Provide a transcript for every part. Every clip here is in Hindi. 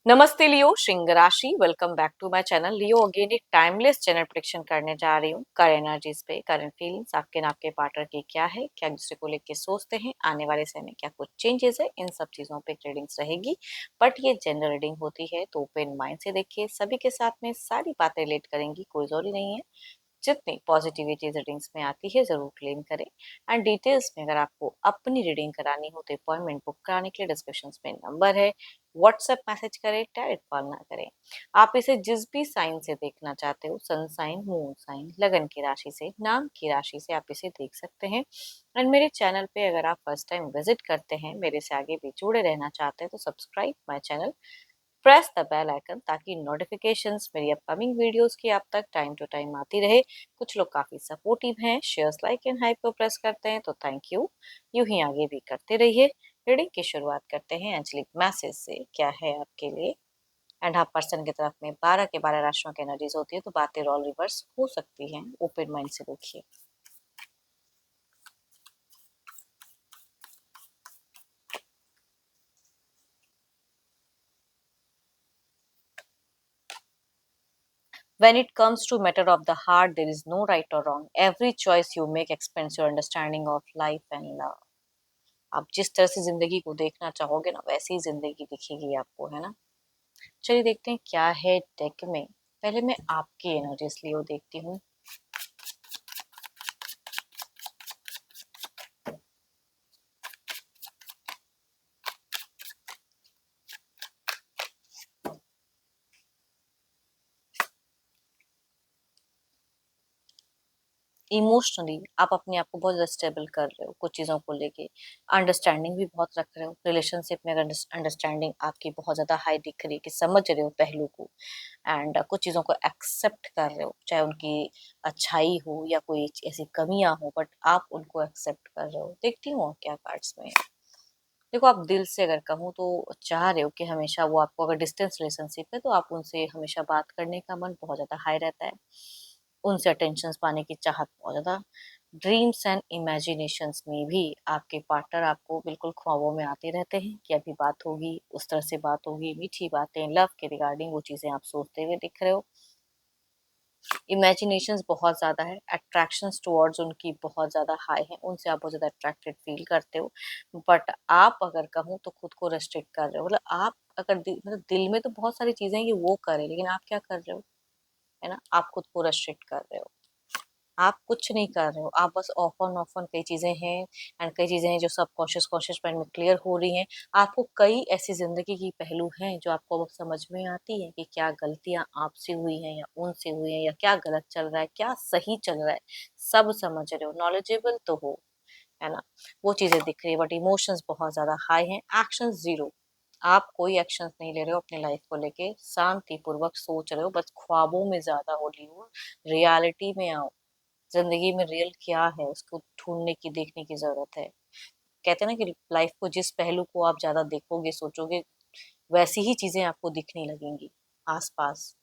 नमस्ते लियो, श्रृंग राशि। Welcome back to my channel Leo. Again एक टाइमलेस चैनल प्रेडिक्शन करने जा रही हूँ। करंट एनर्जीज पे, करंट फीलिंग्स आपके ना आपके पार्टनर की क्या है, क्या दूसरे को लेके सोचते हैं, आने वाले समय में क्या कुछ चेंजेस है, इन सब चीजों पे रीडिंग्स रहेगी। बट ये जनरल रीडिंग होती है तो ओपन माइंड से देखिए। सभी के साथ में सारी बातें रिलेट करेंगी, कोई जरूरी नहीं है। जितनी पॉजिटिविटी रीडिंग्स में आती है जरूर क्लेम करें। एंड डिटेल्स में अगर आपको अपनी रीडिंग करानी हो तो अपॉइंटमेंट बुक कराने के लिए डिस्क्रिप्शन में नंबर है, व्हाट्सएप मैसेज करें, डायरेक्ट कॉल ना करें। आप इसे जिस भी साइन से देखना चाहते हो, सन साइन, मून साइन, लगन की राशि से, नाम की राशि से आप इसे देख सकते हैं। एंड मेरे चैनल पे अगर आप फर्स्ट टाइम विजिट करते हैं, मेरे से आगे भी जुड़े रहना चाहते हैं तो subscribe my channel, press the bell icon ताकि नोटिफिकेशंस मेरी अपकमिंग वीडियोस की आप तक टाइम टू टाइम आती रहे। कुछ लोग काफी सपोर्टिव हैं, शेयर्स, लाइक एंड हाइप को प्रेस करते हैं तो थैंक यू। यूं ही आगे भी करते रहिए। रीडिंग की शुरुआत करते हैं एंजलिक मैसेज से, क्या है आपके लिए। एंड हाँ, पर्सन की तरफ में 12 के 12 राशियों की एनर्जीज होती है तो बातें रोल रिवर्स हो सकती हैं। ओपन माइंड से देखिए। When it comes to matter of the heart, there is no right or wrong. Every choice you make expands your understanding of life and love. आप जिस तरह से जिंदगी को देखना चाहोगे ना, वैसी ही जिंदगी दिखेगी आपको, है ना। चलिए देखते हैं क्या है डेक में। पहले मैं आपकी एनर्जीज लियो देखती हूँ। इमोशनली आप अपने आप को बहुत ज़्यादा स्टेबल कर रहे हो कुछ चीज़ों को लेके। अंडरस्टैंडिंग भी बहुत रख रहे हो। रिलेशनशिप में अगर अंडरस्टैंडिंग आपकी बहुत ज़्यादा हाई दिख रही है कि समझ रहे हो पहलू को। एंड कुछ चीज़ों को एक्सेप्ट कर रहे हो, चाहे उनकी अच्छाई हो या कोई ऐसी कमियां हो, बट आप उनको एक्सेप्ट कर रहे हो। देखती हूँ और क्या कार्ड्स में। देखो, आप दिल से अगर कहूँ तो चाह रहे हो कि हमेशा वो आपको, अगर डिस्टेंस रिलेशनशिप है तो आप उनसे हमेशा बात करने का मन बहुत ज्यादा हाई रहता है। उनसे अटेंशन पाने की चाहत बहुत ज्यादा। ड्रीम्स एंड इमेजिनेशंस में भी आपके पार्टनर आपको बिल्कुल ख्वाबों में आते रहते हैं कि अभी बात होगी, उस तरह से बात होगी, मीठी बातें, लव के रिगार्डिंग वो चीजें आप सोचते हुए दिख रहे हो। इमेजिनेशंस बहुत ज़्यादा है। अट्रैक्शंस टुवर्ड्स उनकी बहुत ज़्यादा हाई है। उनसे आप बहुत ज़्यादा अट्रैक्टेड फील करते हो। बट आप अगर कहूँ तो खुद को रेस्ट्रिक्ट कर रहे हो। मतलब आप अगर मतलब दिल में तो बहुत सारी चीज़ें हैं कि वो करें, लेकिन आप क्या कर रहे हो, है ना। आप खुद को रेस्ट्रिक्ट कर रहे हो। आप कुछ नहीं कर रहे हो। आप बस ऑफ ऑन कई चीज़ें हैं। एंड कई चीज़ें हैं जो सबकॉन्शियस कॉन्शियस माइंड में क्लियर हो रही हैं। आपको कई ऐसी ज़िंदगी की पहलू हैं जो आपको अब समझ में आती है कि क्या गलतियाँ आपसे हुई हैं या उनसे हुई हैं, या क्या गलत चल रहा है, क्या सही चल रहा है। सब समझ रहे हो, नॉलेजेबल तो हो, है ना। वो चीज़ें दिख रही है। बट इमोशंस बहुत ज़्यादा हाई हैं, एक्शन ज़ीरो। आप कोई एक्शंस नहीं ले रहे हो अपने लाइफ को लेके। शांति पूर्वक सोच रहे हो, बस ख्वाबों में ज़्यादा हो रही हो। रियलिटी में आओ। जिंदगी में रियल क्या है उसको ढूंढने की, देखने की जरूरत है। कहते हैं ना कि लाइफ को जिस पहलू को आप ज्यादा देखोगे, सोचोगे, वैसी ही चीजें आपको दिखने लगेंगी आसपास।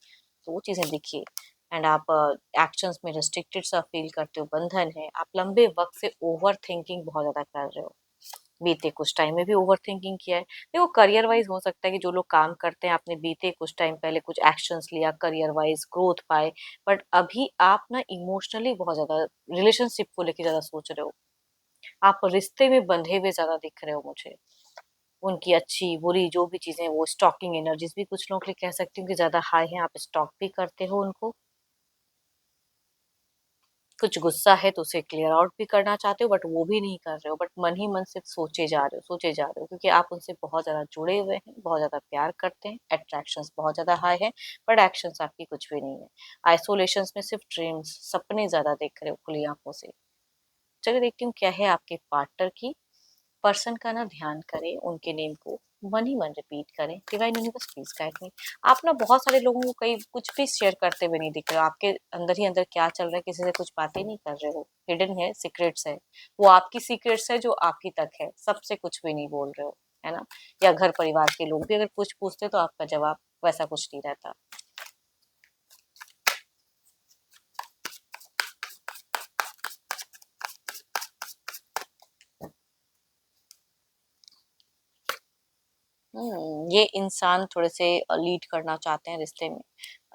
तो वो चीजें दिखिए। एंड आप एक्शंस में रिस्ट्रिक्टेड सा फील करते हो, बंधन है। आप लंबे वक्त से ओवर थिंकिंग बहुत ज्यादा कर रहे हो। बीते कुछ टाइम में भी ओवर थिंकिंग किया है। देखो, करियर वाइज हो सकता है कि जो लोग काम करते हैं, आपने बीते कुछ टाइम पहले कुछ एक्शंस लिया, करियर वाइज ग्रोथ पाए। बट अभी आप ना इमोशनली बहुत ज्यादा रिलेशनशिप को लेके ज्यादा सोच रहे हो। आप रिश्ते में बंधे हुए ज्यादा दिख रहे हो मुझे। उनकी अच्छी बुरी जो भी चीजें, वो स्टॉकिंग एनर्जीज भी कुछ लोगों के लिए कह सकती हूँ कि ज्यादा हाई है। आप स्टॉक भी करते हो उनको। कुछ गुस्सा है तो उसे क्लियर आउट भी करना चाहते हो, बट वो भी नहीं कर रहे हो। बट मन ही मन सिर्फ सोचे जा रहे हो, सोचे जा रहे हो, क्योंकि आप उनसे बहुत ज्यादा जुड़े हुए हैं, बहुत ज्यादा प्यार करते हैं। अट्रैक्शंस बहुत ज्यादा हाई है, बट एक्शंस आपकी कुछ भी नहीं है। आइसोलेशन में सिर्फ ड्रीम्स, सपने ज्यादा देख रहे हो खुली आंखों से। चलिए देखती हूँ क्या है आपके पार्टनर की। पर्सन का ना ध्यान करें, उनके नेम को मन ही मन रिपीट करें। Divine universe please guide me. आप ना बहुत सारे लोगों को कहीं कुछ भी शेयर करते हुए नहीं दिख रहे हो। आपके अंदर ही अंदर क्या चल रहा है, किसी से कुछ बातें नहीं कर रहे हो। हिडन है, सीक्रेट्स है। वो आपकी सीक्रेट्स है जो आपकी तक है, सबसे कुछ भी नहीं बोल रहे हो, है ना। या घर परिवार के लोग भी अगर कुछ पूछते तो आपका जवाब वैसा कुछ नहीं रहता। ये इंसान थोड़े से लीड करना चाहते हैं रिश्ते में,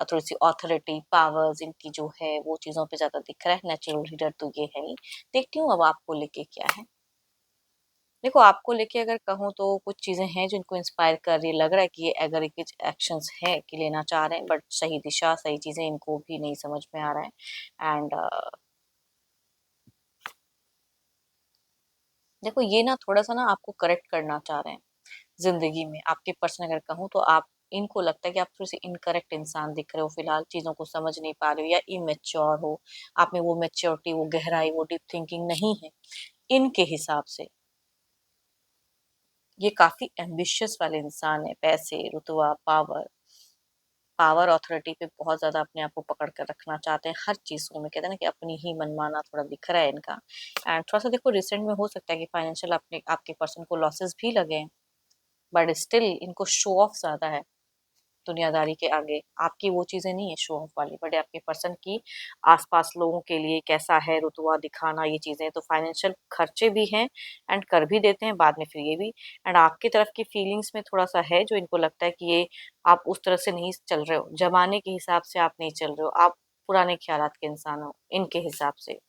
थोड़ी सी ऑथोरिटी पावर्स इनकी जो है वो चीजों पे ज्यादा दिख रहा है। नेचुरल लीडर तो ये है ही। देखती हूँ अब आपको लेके क्या है। देखो आपको लेके अगर कहूँ तो कुछ चीजें हैं जो इनको इंस्पायर कर रही है, लग रहा है कि ये अगर एक्शंस है कि लेना चाह रहे हैं, बट सही दिशा सही चीजें इनको भी नहीं समझ में आ रहा है। एंड देखो ये ना थोड़ा सा ना आपको करेक्ट करना चाह रहे हैं जिंदगी में। आपके पर्सन अगर कहूँ तो आप, इनको लगता है कि आप थोड़े से इनकरेक्ट इंसान दिख रहे हो फिलहाल, चीजों को समझ नहीं पा रहे हो या इमेच्योर हो। आप में वो मेच्योरिटी, वो गहराई, वो डीप थिंकिंग नहीं है इनके हिसाब से। ये काफी एम्बिशियस वाले इंसान है, पैसे, रुतबा, पावर, पावर अथॉरिटी पे बहुत ज्यादा अपने आप को पकड़ कर रखना चाहते हैं हर चीजों में। कहते हैं ना कि अपनी ही मनमाना थोड़ा दिख रहा है इनका। एंड थोड़ा सा देखो रिसेंट में हो सकता है कि फाइनेंशियल अपने आपके पर्सन को लॉसेस भी लगे हैं, बट स्टिल इनको शो ऑफ ज्यादा है दुनियादारी के आगे। आपकी वो चीजें नहीं है शो ऑफ वाली, बट आपके पर्सन की आसपास लोगों के लिए कैसा है रुतबा दिखाना, ये चीजें तो फाइनेंशियल खर्चे भी हैं एंड कर भी देते हैं बाद में फिर ये भी। एंड आपकी तरफ की फीलिंग्स में थोड़ा सा है जो इनको लगता है कि ये आप उस तरह से नहीं चल रहे हो, जमाने के हिसाब से आप नहीं चल रहे हो, आप पुराने ख्यालात के इंसान हो इनके हिसाब से।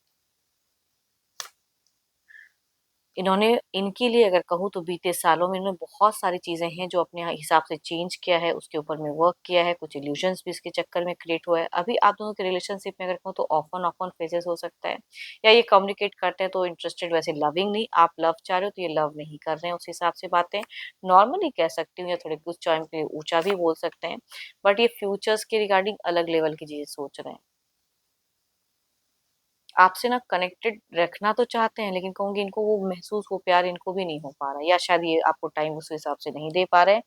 इन्होंने, इनके लिए अगर कहूँ तो बीते सालों में इन्होंने बहुत सारी चीजें हैं जो अपने हिसाब से चेंज किया है, उसके ऊपर में वर्क किया है। कुछ इल्यूजन्स भी इसके चक्कर में क्रिएट हुआ है। अभी आप दोनों के रिलेशनशिप में अगर कहूँ तो ऑफ ऑन फेजेस हो सकता है, या ये कम्युनिकेट करते हैं तो इंटरेस्टेड, वैसे लविंग नहीं, आप लव चाह रहे हो तो ये लव नहीं कर रहे हैं, उस हिसाब से बातें नॉर्मली कह सकती हूँ, या थोड़े कुछ टाइम के लिए ऊंचा भी बोल सकते हैं। बट ये फ्यूचर्स के रिगार्डिंग अलग लेवल की चीजें सोच रहे हैं। आपसे ना कनेक्टेड रखना तो चाहते हैं, लेकिन कहूंगी इनको वो महसूस, वो प्यार इनको भी नहीं हो पा रहा है, या शायद ये आपको टाइम उस हिसाब से नहीं दे पा रहे हैं।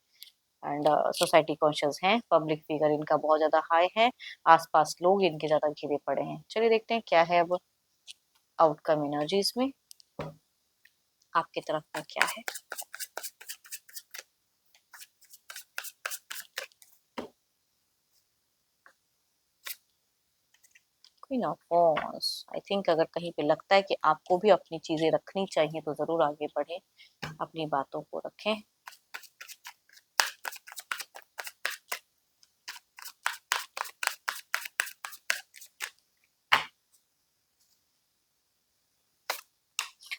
एंड सोसाइटी कॉन्शियस हैं, पब्लिक फिगर इनका बहुत ज्यादा हाई है, आसपास लोग इनके ज्यादा घिरे पड़े हैं। चलिए देखते हैं क्या है अब आउटकम एनर्जीज में आपकी तरफ का क्या है। Queen of wands, I think अगर कहीं पे लगता है कि आपको भी अपनी चीजें रखनी चाहिए तो जरूर आगे बढ़े, अपनी बातों को रखें।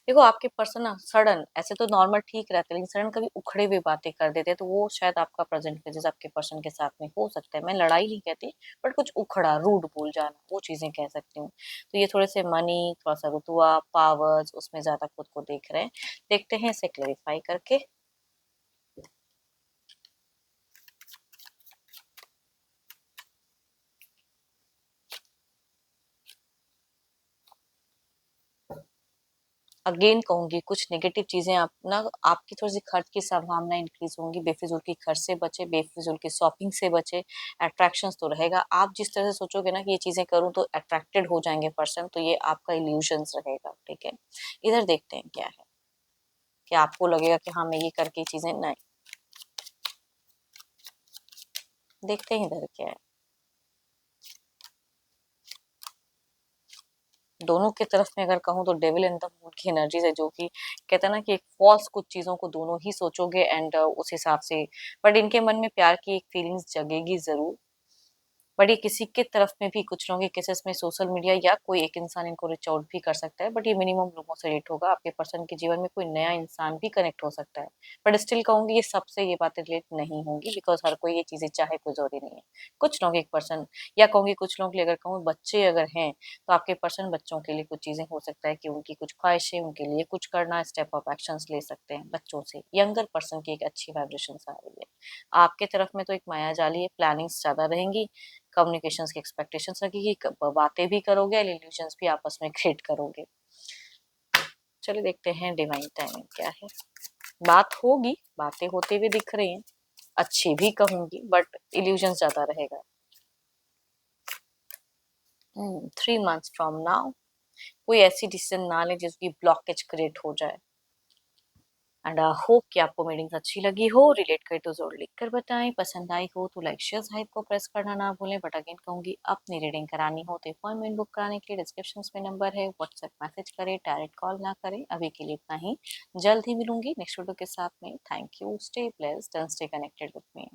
देखो आपके पर्सन ना सडन, ऐसे तो नॉर्मल ठीक रहते हैं लेकिन सडन कभी उखड़े हुए बातें कर देते हैं, तो वो शायद आपका प्रेजेंट फेजेस आपके पर्सन के साथ में हो सकता है। मैं लड़ाई नहीं कहती, बट कुछ उखड़ा, रूड बोल जाना, वो चीजें कह सकती हूँ। तो ये थोड़े से मनी, थोड़ा सा रुतबा, पावर्स, उसमें ज्यादा खुद को देख रहे हैं। देखते हैं इसे क्लेरिफाई करके। अगेन कहूंगी कुछ नेगेटिव चीजें आप ना, आपकी थोड़ी सी खर्च की संभावना इंक्रीज होंगी। बेफिजूल की खर्च से बचे, बेफिजूल की शॉपिंग से बचे। अट्रैक्शंस तो रहेगा, आप जिस तरह से सोचोगे ना कि ये चीजें करूं तो अट्रैक्टेड हो जाएंगे पर्सन, तो ये आपका इल्यूजन्स रहेगा। ठीक है, इधर देखते हैं क्या है, कि आपको लगेगा कि हाँ मैं ये करके चीजें नहीं। देखते हैं इधर क्या है। दोनों की तरफ में अगर कहूँ तो डेविल एंड द मून की एनर्जीज है, जो कि कहते हैं ना कि एक फॉल्स कुछ चीजों को दोनों ही सोचोगे एंड उस हिसाब से, बट इनके मन में प्यार की एक फीलिंग्स जगेगी जरूर। बट ये किसी के तरफ में भी, कुछ लोगों के केसेस में सोशल मीडिया या कोई एक इंसान इनको रीच आउट भी कर सकता है, बट ये मिनिमम लोगों से रिलेट होगा। आपके पर्सन के जीवन में कोई नया इंसान भी कनेक्ट हो सकता है, बट स्टिल कहूंगी ये सबसे ये बातें रिलेट नहीं होंगी, बिकॉज हर कोई ये चीजें चाहे कोई जरूरी नहीं है। कुछ लोग एक पर्सन, या कहूंगी कुछ लोगों के लिए अगर कहूँ बच्चे अगर हैं, तो आपके पर्सन बच्चों के लिए कुछ चीजें हो सकता है कि उनकी कुछ ख्वाहिशें, उनके लिए कुछ करना, स्टेप ऑफ एक्शंस ले सकते हैं बच्चों से। यंगर पर्सन की एक अच्छी वाइब्रेशन आ रही है। आपके तरफ में तो एक माया जाली है, प्लानिंग्स ज्यादा रहेंगी, कम्युनिकेशंस की एक्सपेक्टेशंस रखेगी, बातें भी करोगे, इल्यूजन्स भी आपस में क्रिएट करोगे। चलिए देखते हैं डिवाइन टाइमिंग क्या है। बात होगी, बातें होते हुए दिख रही हैं, अच्छी भी कहूंगी, बट इल्यूजन ज्यादा रहेगा। 3 मंथ्स फ्रॉम नाउ कोई ऐसी डिसीजन ना ले जिसकी ब्लॉकेज क्रिएट हो जाए। एंड होप कि आपको मीटिंग्स अच्छी लगी हो, रिलेट करे तो ज़रूर लिख कर बताएं, पसंद आई हो तो लाइक शेयर हाइप को प्रेस करना ना भूलें। बट अगेन कहूँगी, अपनी रीडिंग करानी हो तो अपॉइंटमेंट बुक कराने के लिए डिस्क्रिप्शन में नंबर है, व्हाट्सएप मैसेज करें, डायरेक्ट कॉल ना करें। अभी के लिए इतना ही, जल्द ही मिलूंगी नेक्स्ट वीडियो के साथ में। Thank you, stay blessed and stay connected with me.